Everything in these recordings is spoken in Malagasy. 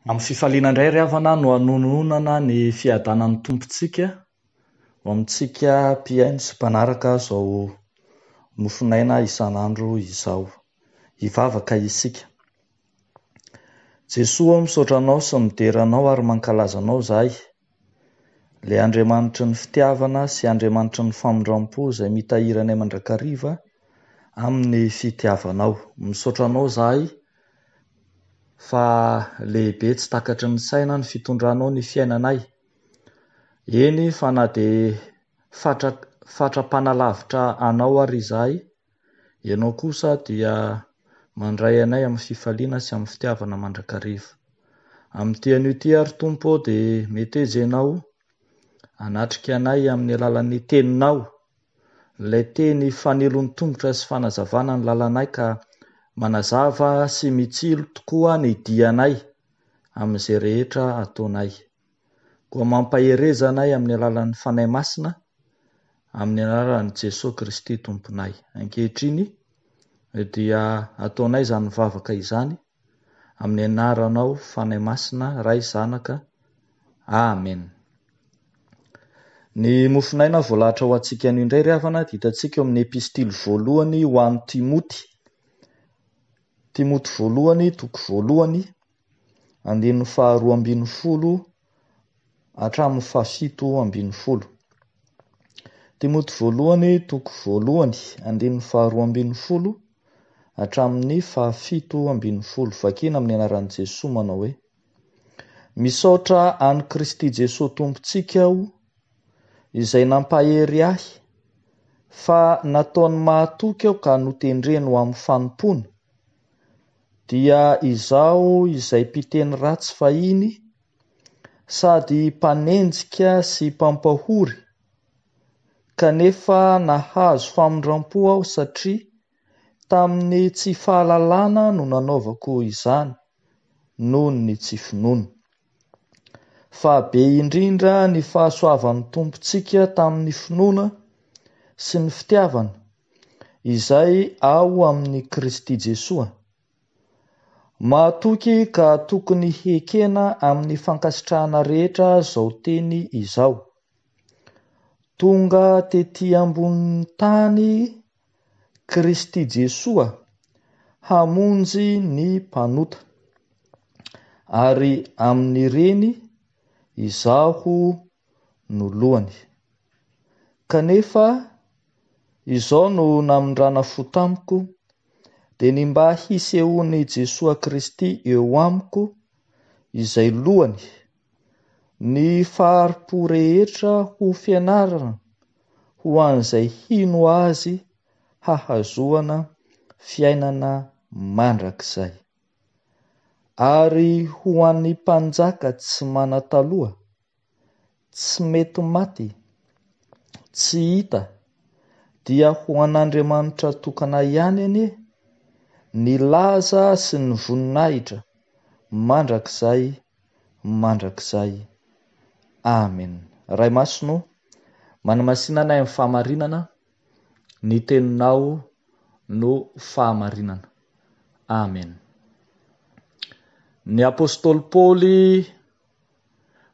Amin'ny fifaliana indray ry havana no hanononana ny fiadanan'ny tompontsika ho amintsika mpiaino sy mpanaraka izao mofonaina isan'andro izao. Hivavaka isika. Jesoa misaotra anao sy midera anao ary mankalaza anao izahay. Ilay Andriamanitry ny fitiavana sy Andriamanitry ny famondram-po izay mitahiranay mandrakariva amin'ny fitiavanao. Misaotra anao izahay fa lehibe tsy takatry ny saina ny fitondranao ny fiainanay. Eny fa na dia fatra-panalavitra anao ary izahay, ianao kosa dia mandray anay amin'ny fifaliana sy amin'ny fitiavana mandrakariva. Amin'ity anio ity ary Tompo dia meteza ianao hanatrika anay amin'ny alalan'ny teninao, ilay teny fanelon'ny tongotra sy fanazavana ny lalànay ka manazava sy mitsilo tokoa ny dianay amin'izay rehetra ataonay. Koa mampahereza anay amin'ny alalan'ny fanahy masina, amin'ny anaran'i Jesosy Kristy Tomponay. Ankehitriny dia ataonay izany mivavaka izany amin'ny anaranao fanahy masina Ray Zanaka. Amen. Ny mofonaina voalahatra ho antsika anio indray ry havana dia hitantsika eo amin'ny epistily voalohany ho an'ny Timoty. Timoty voalohany, toko voalohany, 2:12 hatramin'ny 7:10. Timoty voalohany, toko voalohany, 2:12 hatramin'ny 7:10. Vakiana amin'ny anaran'i Jesosy manao hoe: misaotra an'i Kristy Jesosy Tompontsika aho, izay nampahery ahy, fa nataony mahatoky aho ka notendreny ho amin'ny fanompona, dia izaho izay mpiteny ratsy fahiny, sady mpanenjika sy mpampahory, kanefa nahazo famondram-po aho satria tamin'ny tsy fahalalana no nanaovako izany noho ny tsy finoana. Fa be indrindra ny fahasoavan'ny Tompontsika tamin'ny finoana sy ny fitiavana izay ao amin'ny Kristy Jesosy. Mahatoky ka tokony hekena amin'ny fankasitrahana rehetra izao teny izao. Tonga tetỳ ambonin'ny tany Kristy Jesosy hamonjy ny mpanota, ary amin'ireny izaho no lohany. Kanefa izao no namindrana fo tamiko, dia ny mba hisehoan'i Jesosy Kristy eo amiko, izay lohany, ny faharipo rehetra ho fianarana ho an'izay hino azy hahazoana fiainana mandrakizay. Ary ho an'ny mpanjaka tsy manan-taloha, tsy mety maty, tsy hita, dia ho an'Andriamanitra tokana ihany anie ny laza sy ny voninahitra mandrakizay. Amen. Ray Masino, manamasinanay amin'ny fahamarinana, ny teninao no fahamarinana. Amen. Ny apôstôly Paoly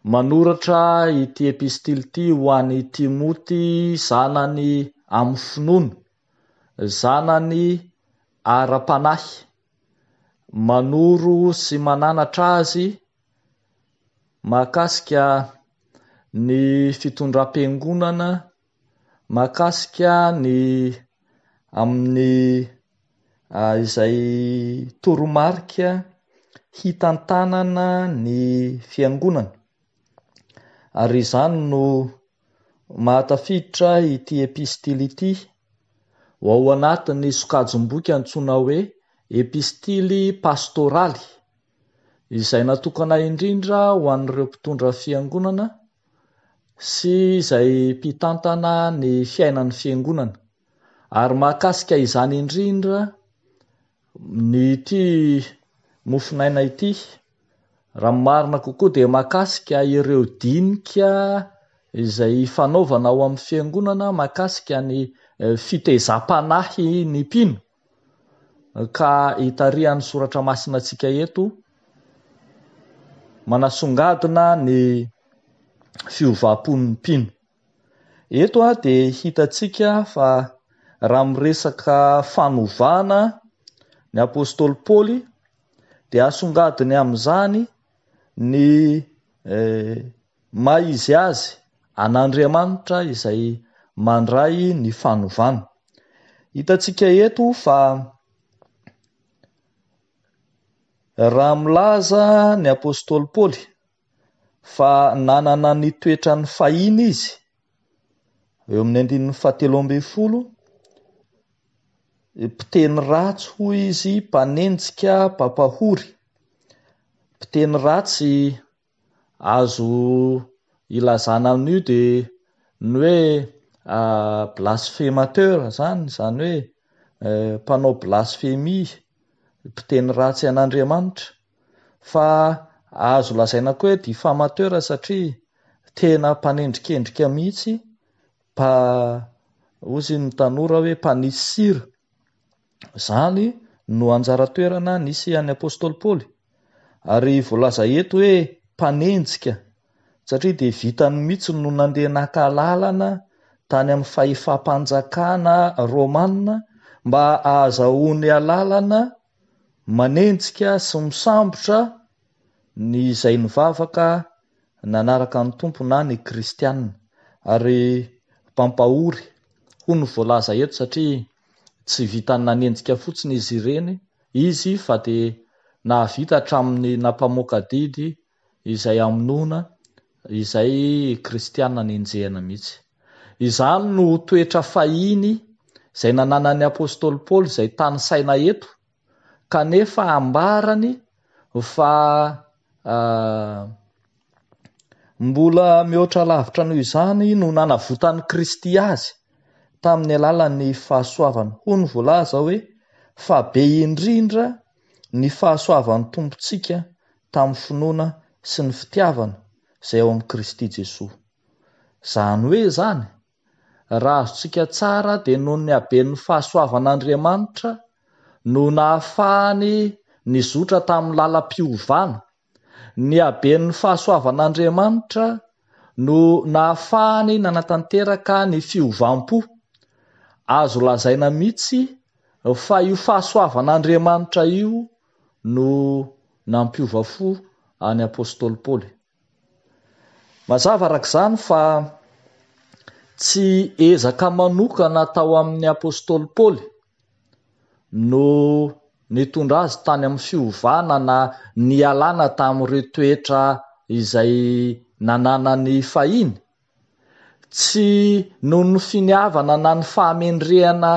manoratra ity epistily ity ho an'i Timoty, zanany amin'ny finoana, zanany ara-panahy, manoro sy mananatra azy mahakasika ny fitondram-piangonana, mahakasika ny amin'ny izay toromarika hitantanana ny fiangonana. Ary izany no mahatafiditra ity epistily ity ho ao anatin'ny sokajim-boky antsoina hoe epistily pastoraly, izay natokana indrindra ho an'ireo mpitondra fiangonana sy izay mpitantana ny fiainan'ny fiangonana. Ary mahakasika izany indrindra ny ity mofonaina ity, raha marina kokoa dia mahakasika ireo dinika izay fanaovana ao amin'ny fiangonana, mahakasika ny fitezam-panahy ny mpino. Ka hitarihan'ny soratra masina antsika eto manasongadina ny fiovapon'ny mpino. Eto dia hitantsika fa raha miresaka fanovana ny apôstôly Paoly dia asongadiny amin'izany ny maizy azy an'Andriamanitra izay mandray ny fanovana. Hitantsika eto fa raha milaza ny apôstôly Paoly fa nanana ny toetra ny fahiny izy, eo amin'ny 7:17, mpiteny ratsy hoy izy, mpanenjika, mpampahory. Mpiteny ratsy azo ilazana amin'io dia ny hoe blasphémateur zany hoe mpanao blasphémie, mpiteny ratsy an'Andriamanitra. Fa azo lazaina koa hoe diffamateur satria tena mpanendrikendrika mihitsy, ozy ny tanora hoe mpanisy sira. Zany no anjara toerana nisy an'ny apôstôly Paoly. Ary voalaza eto hoe mpanenjika satria dia vitany mihitsy no nandeha naka lalana tany amin'ny fahefam-panjakana Romanina mba ahazahoany alalana manenjika sy misambotra ny izay nivavaka nanaraka ny tompo na ny kristianina. Ary mpampahory hoy ny voalaza eto satria tsy vitany nanenjika fotsiny izy ireny izy, fa dia nahavita hatramin'ny nampamoaka didy izay amonoana izay kristianina nenjehana mihitsy. Izany no toetra fahiny izay nananan'ny apôstôly Paoly izay tany saina eto, kanefa ambarany fa mbola mihoatra lavitra noho izany no nanavotany Kristy azy tamin'ny alalan'ny fahasoavana. Hoy ny voalaza hoe fa be indrindra ny fahasoavan'ny tompontsika tamin'ny finoana sy ny fitiavana izay ao amin'ny Kristy Jesosy. Zany hoe zany raha azontsika tsara dia noho ny haben'ny fahasoavan'Andriamanitra no nahafahany nizotra tamin'ny lalam-piovana. Ny haben'ny fahasoavan'Andriamanitra no nahafahany nanatanteraka ny fiovam-po. Azo lazaina mihitsy fa io fahasoavan'Andriamanitra io no nampiova fo any apôstôly Paoly. Mazava arak'izany fa tsy ezaka manokana tao amin'ny apôstôly Paoly no nitondra azy tany amin'ny fiovana na nialana tamin'ireo toetra izay nananany fahiny. Tsy noho ny finiavana na ny fahamendrehana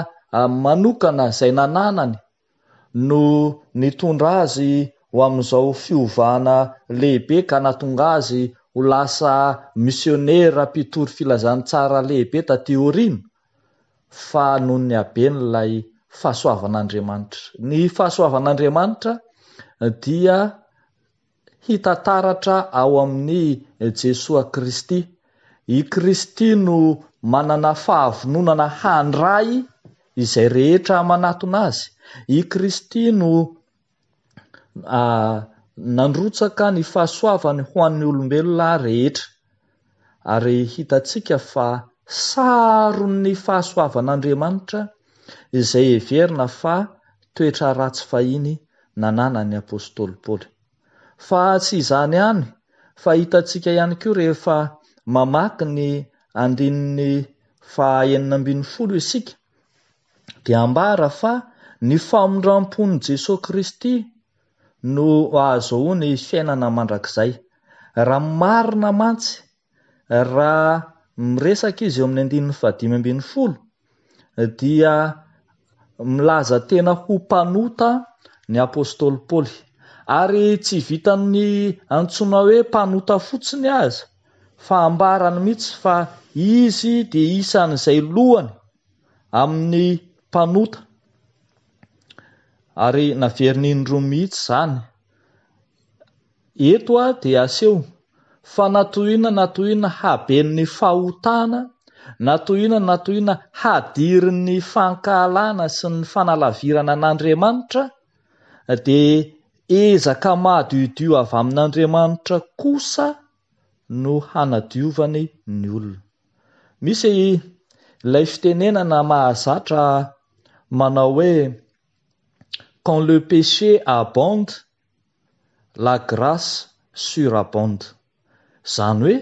manokana izay nananany no nitondra azy ho amin'izao fiovana lehibe ka nahatonga azy ho lasa misionera mpitory filazantsara lehibe taty aoriana, fa noho ny haben'ilay fahasoavan'Andriamanitra. Ny fahasoavan'Andriamanitra dia hita taratra ao amin'ny Jesosy Kristy. I Kristy no manana fahavononana handray izay rehetra manatona azy. I Kristy no nandrotsaka ny fahasoavany ho an'ny olombelona rehetra. Ary hitantsika fa saron'ny fahasoavan'Andriamanitra izay heverina fa toetra ratsy fahiny nananany apôstôly Paoly. Fa tsy izany ihany, fa hitantsika ihany koa rehefa mamaky ny 9:40 isika dia ambara fa ny famondram-pon'i Jesosy Kristy no ahazoany fiainana mandrakizay. Raha marina mantsy, raha miresaka izy eo amin'ny 15:50 dia milaza tena ho mpanota ny apôstôly Paoly. Ary tsy vitany antsoina hoe mpanota fotsiny aza, fa ambarany mihitsy fa izy dia isan'izay lohany amin'ny mpanota. Ary naveriny indroa mihitsy zany. Eto dia aseho fa natohina haben'ny fahotana, natohina hadirin'ny fankahalana sy ny fanalavirana an'Andriamanitra, dia ezaka mahdiodio avy amin'Andriamanitra kosa no hanadiovany ny olona. Misy ilay fitenenana mahazatra manao hoe quand le péché abonde, la grâce surabonde. Zany hoe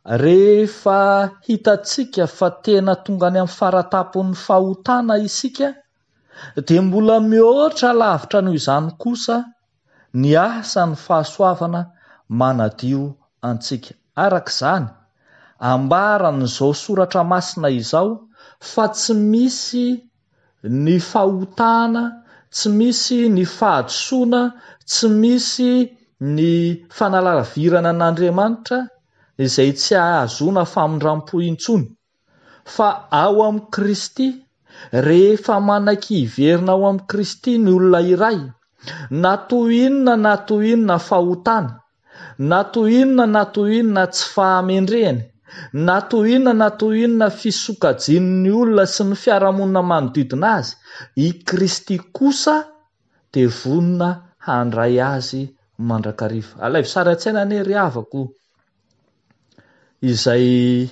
rehefa hitatsika fa tena tonga any amin'ny faratapon'ny fahotana isika, dia mbola mihoatra lavitra noho izany kosa ny asan'ny fahasoavana manadio antsika. Arak'izany ambaran'izao soratra masina izao fa tsy misy ny fahotana, tsy misy ny fahadosoana, tsy misy ny fanalavirana an'Andriamanitra izay tsy ahazoana famindram-po intsony, fa ao amin'ny Kristy. Rehefa manaiky hiverina ao amin'ny Kristy ny olona iray, na toy inona fahotana, na toy inona tsy fahamendrehany, na toy inona fisokajian'ny olona sy ny fiarahamonina manodidina azy, i Kristy kosa dia vonona handray azy mandrakariva. Alaivo sary an-tsaina anie ry havako izay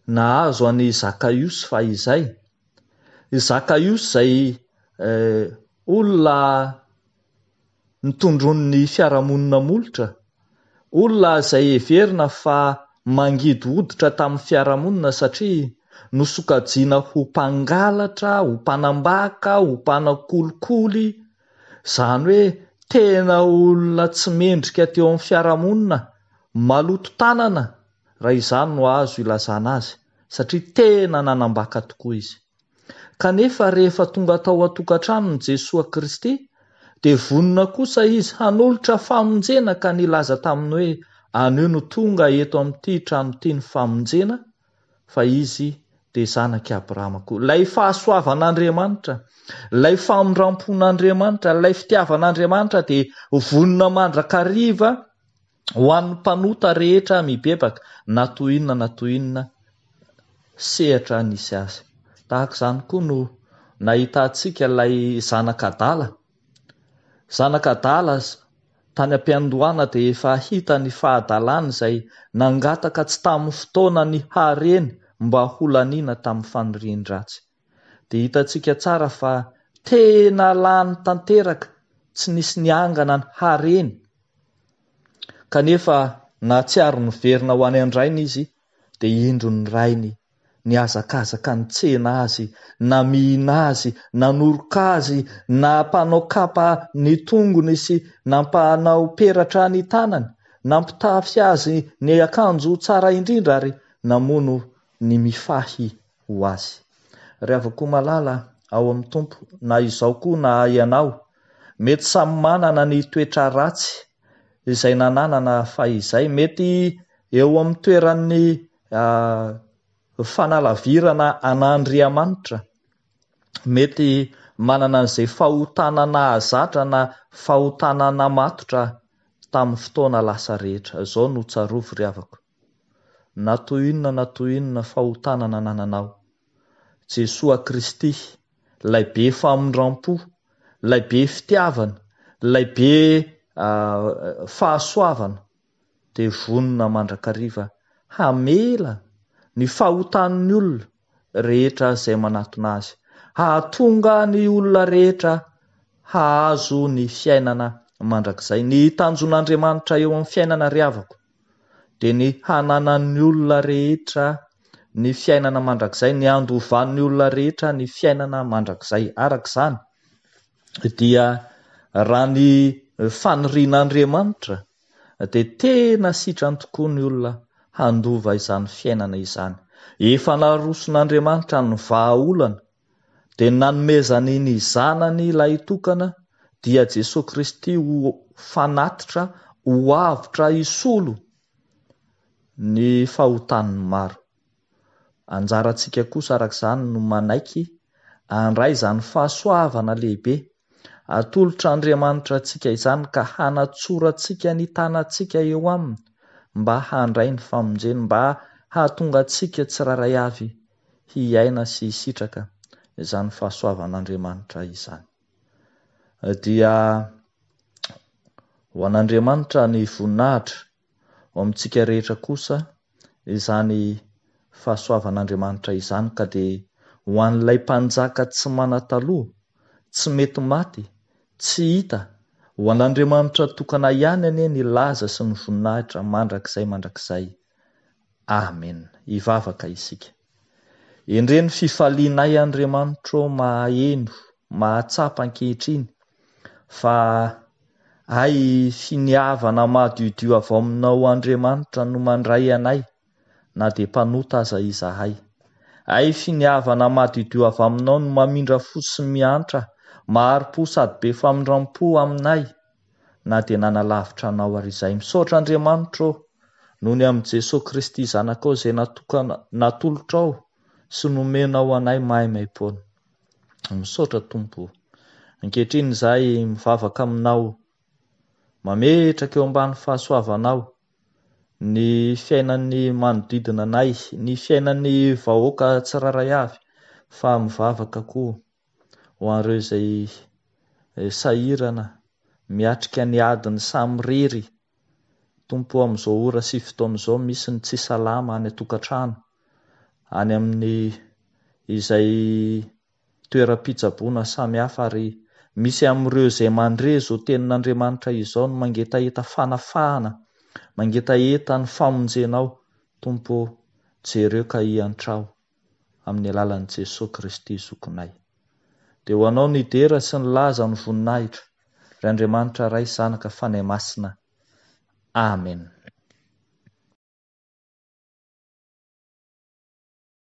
nahazo any Zakaiosy fa izay. Zakaiosy izay olona nitondron'ny fiarahamonina molotra, olona izay heverina fa mangidy hoditra tamin'ny fiarahamonina satria nosokajiana ho mpangalatra, ho mpanambaka, ho mpanakolikoly. Zany hoe tena olona tsy mendrika teo amin'ny fiarahamonina, maloto tanana, raha izany no azo ilazana azy, satria tena nanambaka tokoa izy. Kanefa rehefa tonga tao an-tokantrano Jesosy Kristy, dia vonona kosa izy hanolotra famonjena, ka nilaza taminy hoe anio no tonga eto amin'ity trano ity ny famonjena, fa izy dia zanaky Abrahama koa. Lay fahasoavan'Andriamanitra, lay famindrampon'Andriamanitra, lay fitiavan'Andriamanitra dia vonona mandrakariva ho an'ny mpanota rehetra mibebaka, na toy inona sehatra nisy azy. Tahaka izany koa no nahitantsika ilay zanak'Adala. Zanak'Adala tany am-piandohana dia efa hita ny fahadalany izay nangataka tsy tamin'ny fotoana ny hareny mba ho laniana tamin'ny fanirian-dratsy. Dia hitantsika tsara fa tena lany tanteraka, tsy nisy niangana ny hareny. Kanefa na tsiaro niverina ho any an-drainy izy, dia indro ny rainy niazakazaka ny tsena azy, namihina azy, nanoroka azy, nampanao kapa ny tongony sy nampanao peratra ny tanany, nampitafy azy ny akanjo tsara indrindra ary namono ny mifahy ho azy. Ry havako malala ao amin'ny Tompo, na izao koa na ianao, mety samy manana ny toetra ratsy izay nananana fa izay, mety eo amin'ny toeran'ny fanalavirana an'Andriamanitra, mety manana an'izay fahotana nahazatra na fahotana namatotra tamin'ny fotoana lasa rehetra. Izao no tsarovy ry havako, na toy inona fahotana nananao, Jesosy Kristy, lay be famindram-po, lay be fitiavana, lay be fahasoavana, dia vonona mandrakariva hamela ny fahotan'ny olona rehetra izay manatona azy, hahatonga ny olona rehetra hahazo ny fiainana mandrakizay. Ny tanjon'Andriamanitra eo amin'ny fiainana ry havako dia ny hananan'ny olona rehetra ny fiainana mandrakizay, ny andovan'ny olona rehetra ny fiainana mandrakizay. Arak'izany dia raha ny fanirian'Andriamanitra dia tena sitrany tokoa ny olona handova izany fiainana izany. Efa naroson'Andriamanitra ny vahaolana, dia nanomezany ny zanany ilay tokana, dia Jesosy Kristy ho fanatitra, ho avitra hisolo ny fahotan'ny maro. Anjarantsika kosa arak'izany no manaiky handray izany fahasoavana lehibe, atolotra Andriamanitra antsika izany ka hanatsorantsika ny tanantsika eo aminy, mba handray ny famonjena, mba hahatonga antsika tsiraray avy hiaina sy hisitraka izany fahasoavan'Andriamanitra izany. Dia Ho an'Andriamanitra ny voninahitra, ho amintsika rehetra kosa izany fahasoavan'Andriamanitra izany, ka dia ho an'ilay mpanjaka tsy manan-taloha, tsy mety maty, tsy hita, ho an'Andriamanitra tokana ihany anie ny laza sy ny voninahitra mandrakizay. Amen. Ivavaka isika. Endreny fifalianay Andriamanitra maheno, mahatsapa ankehitriny, fa ay finiavana mahadio avy aminao Andriamanitra no mandray anay, na dia mpanota aza izahay. Ay finiavana mahadio avy aminao no mamindra fo sy miantra, mahari-po sady be famindram-po aminay, na dia nanalavitra anao ary izay. Misaotra Andriamanitra noho ny amin'i Jesosy Kristy zanakao izay natolotra ao sy nomenao anay mahay maim-poana. Misaotra Tompo. Ankehitriny izahay mivavaka aminao, mametraka eo ambany fahasoavanao ny fiainan'ny manodidina anay, ny fiainan'ny vahoaka tsiraray avy, fa mivavaka koa ho an'ireo izay sahirana, miatrika ny adiny samy rery. Tompo, amin'izao ora sy fotoana izao misy ny tsy salama any an-tokantrano, any amin'ny izay toeram-pitsaboana samy hafa, ary misy amin'ireo izay mandre izao tenin'Andriamanitra izao no mangetaheta fanafahana, mangetaheta ny famonjenao. Tompo, jereo ka hiantrao amin'ny alalan'i Jesosy Kristy zokinay. Dia ho anao ny dera sy ny laza ny voninahitra, ry Andriamanitra ray, Zanaka, Fanahy Masina. Amen.